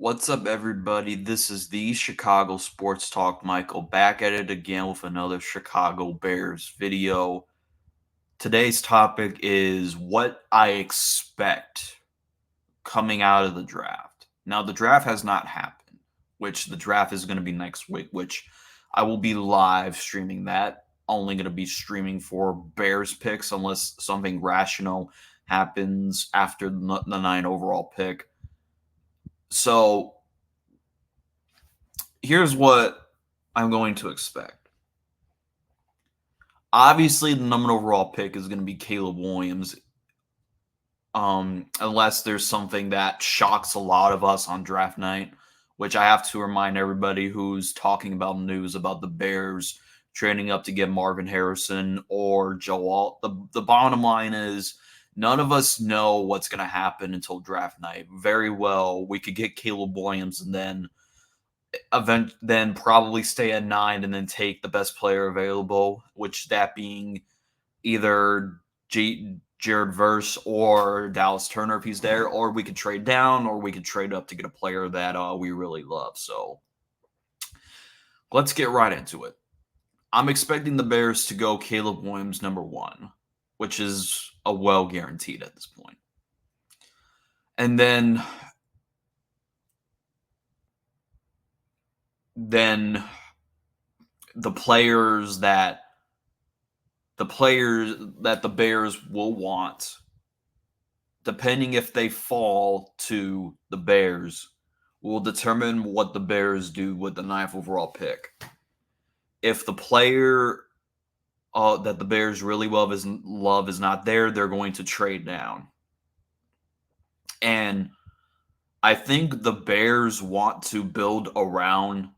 What's up, everybody? This is the Chicago Sports Talk Michael back at it again with another Chicago Bears video. Today's topic is what I expect coming out of the draft. Now, the draft has not happened, which the draft is going to be next week, which I will be live streaming that. Only going to be streaming for Bears picks unless something rational happens after the 9 overall pick. So here's what I'm going to expect. Obviously, the number one overall pick is going to be Caleb Williams, unless there's something that shocks a lot of us on draft night, which I have to remind everybody who's talking about news about the Bears trading up to get Marvin Harrison or Joe Alt. The bottom line is none of us know what's going to happen until draft night. Very well, we could get Caleb Williams and then probably stay at 9 and then take the best player available, which that being either Jared Verse or Dallas Turner if he's there, or we could trade down, or we could trade up to get a player that we really love. So let's get right into it. I'm expecting the Bears to go Caleb Williams number 1, which is a well guaranteed at this point. And then the players that the Bears will want, depending if they fall to the Bears, will determine what the Bears do with the 9th overall pick. If the player that the Bears really love is not there, they're going to trade down. And I think the Bears want to build around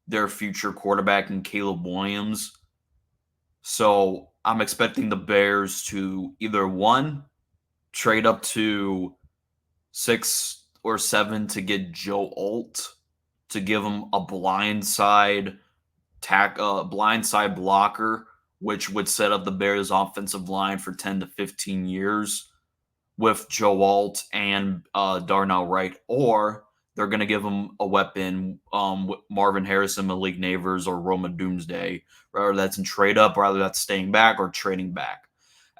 their future quarterback in Caleb Williams. So I'm expecting the Bears to either one, trade up to 6 or 7 to get Joe Alt to give him a blindside blocker, which would set up the Bears' offensive line for 10 to 15 years with Joe Alt and Darnell Wright, or they're going to give him a weapon with Marvin Harrison, Malik Neighbors, or Roma Doomsday, whether that's in trade up, whether that's staying back or trading back.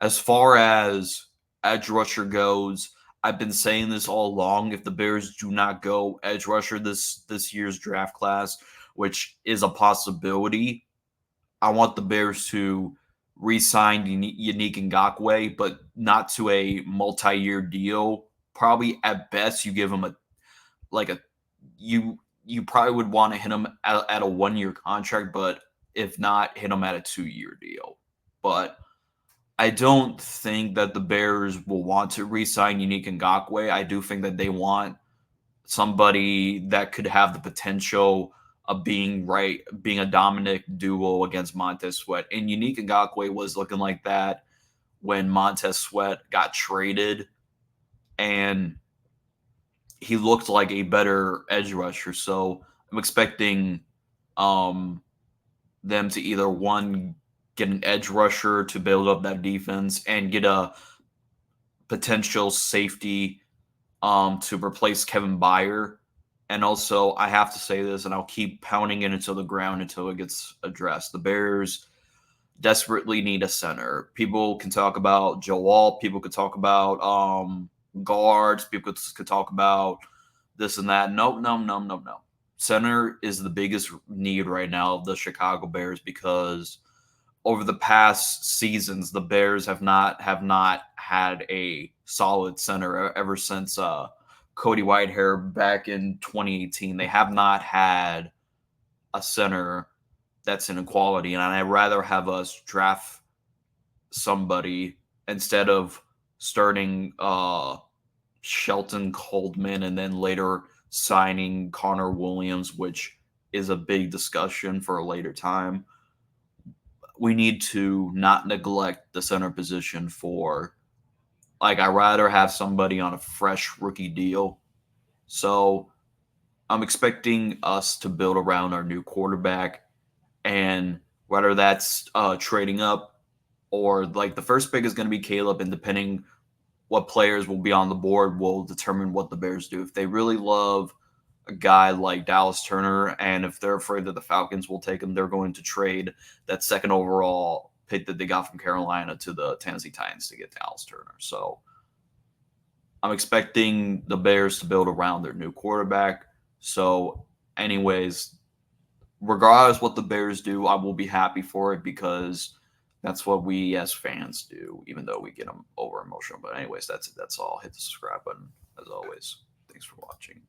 As far as edge rusher goes, I've been saying this all along. If the Bears do not go edge rusher this year's draft class, which is a possibility, I want the Bears to re-sign Yannick Ngakoue, but not to a multi-year deal. Probably at best, you give him you probably would want to hit him at a 1-year contract, but if not, hit him at a 2-year deal. But I don't think that the Bears will want to re-sign Yannick Ngakoue. I do think that they want somebody that could have the potential of being a dominant duo against Montez Sweat. And Yannick Ngakoue was looking like that when Montez Sweat got traded, and he looked like a better edge rusher. So I'm expecting them to either one, get an edge rusher to build up that defense and get a potential safety to replace Kevin Byard. And also, I have to say this, and I'll keep pounding it into the ground until it gets addressed. The Bears desperately need a center. People can talk about Joe Alt. People could talk about guards. People could talk about this and that. No. Center is the biggest need right now of the Chicago Bears because over the past seasons, the Bears have not had a solid center ever since Cody Whitehair back in 2018. They have not had a center that's an equality, and I'd rather have us draft somebody instead of starting Shelton Coleman and then later signing Connor Williams, which is a big discussion for a later time. We need to not neglect the center position for, I'd rather have somebody on a fresh rookie deal. So I'm expecting us to build around our new quarterback, and whether that's trading up or the first pick is going to be Caleb, and depending what players will be on the board will determine what the Bears do. If they really love a guy like Dallas Turner, and if they're afraid that the Falcons will take him, they're going to trade that second overall pick that they got from Carolina to the Tennessee Titans to get Dallas Turner. So I'm expecting the Bears to build around their new quarterback. So, anyways, regardless what the Bears do, I will be happy for it because that's what we as fans do, even though we get them over emotional. But anyways, that's all. Hit the subscribe button as always. Thanks for watching.